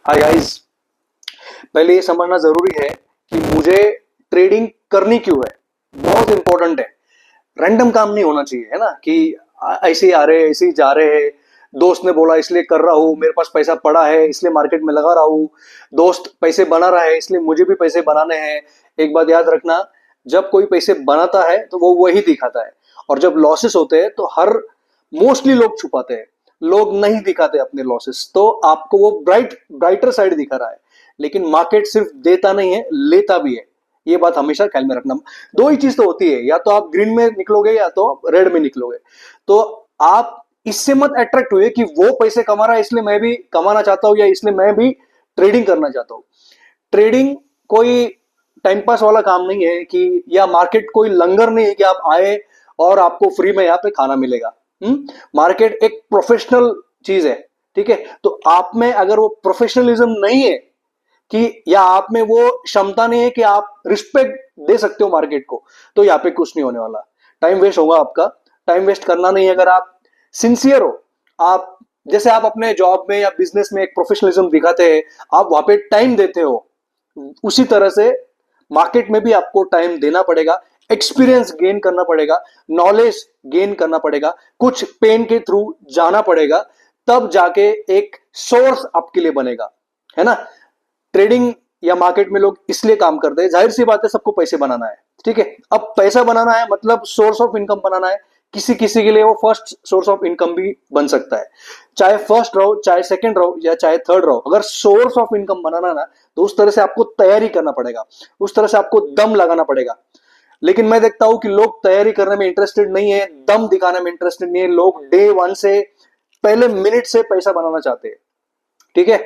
Hi guys, पहले ये समझना जरूरी है कि मुझे ट्रेडिंग करनी क्यों है। बहुत इंपॉर्टेंट है। रैंडम काम नहीं होना चाहिए, है ना, कि ऐसे ही आ रहे ऐसे ही जा रहे हैं। दोस्त ने बोला इसलिए कर रहा हूँ, मेरे पास पैसा पड़ा है इसलिए मार्केट में लगा रहा हूँ। दोस्त पैसे बना रहा है इसलिए मुझे भी पैसे बनाने हैं। एक बात याद रखना, जब कोई पैसे बनाता है तो वो वही दिखाता है, और जब लॉसेस होते हैं तो हर मोस्टली लोग छुपाते हैं। लोग नहीं दिखाते अपने लॉसेस, तो आपको वो ब्राइटर साइड दिखा रहा है। लेकिन मार्केट सिर्फ देता नहीं है, लेता भी है। ये बात हमेशा ख्याल में रखना। दो ही चीज तो होती है, या तो आप ग्रीन में निकलोगे या तो रेड में निकलोगे। तो आप इससे मत अट्रैक्ट हुए कि वो पैसे कमा रहा है इसलिए मैं भी कमाना चाहता हूं, या इसलिए मैं भी ट्रेडिंग करना चाहता हूं। ट्रेडिंग कोई टाइम पास वाला काम नहीं है, कि या मार्केट कोई लंगर नहीं है कि आप आए और आपको फ्री में यहाँ पे खाना मिलेगा। मार्केट एक प्रोफेशनल चीज है, ठीक है। तो आप में अगर वो प्रोफेशनलिज्म नहीं है, कि या आप में वो क्षमता नहीं है कि आप रिस्पेक्ट दे सकते हो मार्केट को, तो यहाँ पे कुछ नहीं होने वाला। टाइम वेस्ट होगा आपका। टाइम वेस्ट करना नहीं है। अगर आप सिंसियर हो, आप जैसे आप अपने जॉब में या बिजनेस में एक प्रोफेशनलिज्म दिखाते हैं, आप वहां पे टाइम देते हो, उसी तरह से मार्केट में भी आपको टाइम देना पड़ेगा। एक्सपीरियंस गेन करना पड़ेगा, नॉलेज गेन करना पड़ेगा, कुछ पेन के थ्रू जाना पड़ेगा, तब जाके एक सोर्स आपके लिए बनेगा, है ना। ट्रेडिंग या मार्केट में लोग इसलिए काम करते हैं, जाहिर सी बात है सबको पैसे बनाना है, ठीक है। अब पैसा बनाना है मतलब सोर्स ऑफ इनकम बनाना है। किसी किसी के लिए वो फर्स्ट सोर्स ऑफ इनकम भी बन सकता है। चाहे फर्स्ट रहो, चाहे सेकंड रहो, या चाहे थर्ड रहो, अगर सोर्स ऑफ इनकम बनाना ना, तो उस तरह से आपको तैयारी करना पड़ेगा, उस तरह से आपको दम लगाना पड़ेगा। लेकिन मैं देखता हूं कि लोग तैयारी करने में इंटरेस्टेड नहीं है, दम दिखाने में इंटरेस्टेड नहीं है। लोग डे वन से, पहले मिनट से पैसा बनाना चाहते हैं, ठीक है।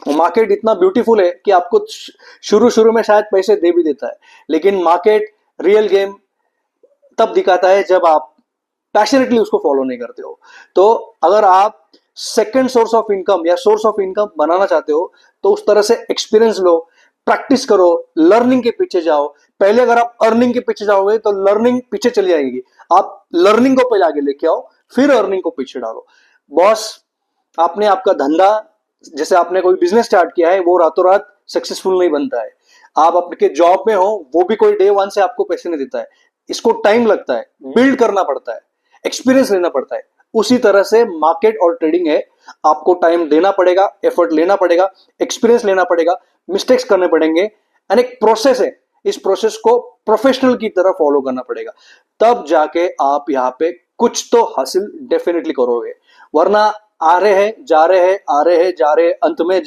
मार्केट इतना ब्यूटीफुल है कि आपको शुरू शुरू में शायद पैसे दे भी देता है, लेकिन मार्केट रियल गेम तब दिखाता है जब आप पैशनेटली उसको फॉलो नहीं करते हो। तो अगर आप सेकंड सोर्स ऑफ इनकम या सोर्स ऑफ इनकम बनाना चाहते हो, तो उस तरह से एक्सपीरियंस लो, प्रैक्टिस करो, लर्निंग के पीछे जाओ। पहले अगर आप अर्निंग के पीछे जाओगे तो लर्निंग पीछे चली जाएगी। आप लर्निंग को पहले आगे लेके आओ, फिर अर्निंग को पीछे डालो। बॉस, आपने आपका धंधा, जैसे आपने कोई बिजनेस स्टार्ट किया है, वो रातों रात सक्सेसफुल नहीं बनता है। आप आपके जॉब में हो, वो भी कोई डे वन से आपको पैसे नहीं देता है। इसको टाइम लगता है, बिल्ड करना पड़ता है, एक्सपीरियंस लेना पड़ता है। उसी तरह से मार्केट और ट्रेडिंग है। आपको टाइम देना पड़ेगा, एफर्ट लेना पड़ेगा, एक्सपीरियंस लेना पड़ेगा, मिस्टेक्स करने पड़ेंगे, एंड एक प्रोसेस है। इस प्रोसेस को प्रोफेशनल की तरह फॉलो करना पड़ेगा, तब जाके आप यहाँ पे कुछ तो हासिल डेफिनेटली करोगे। वरना आ रहे हैं जा रहे हैं, आ रहे हैं जा रहे हैं, अंत में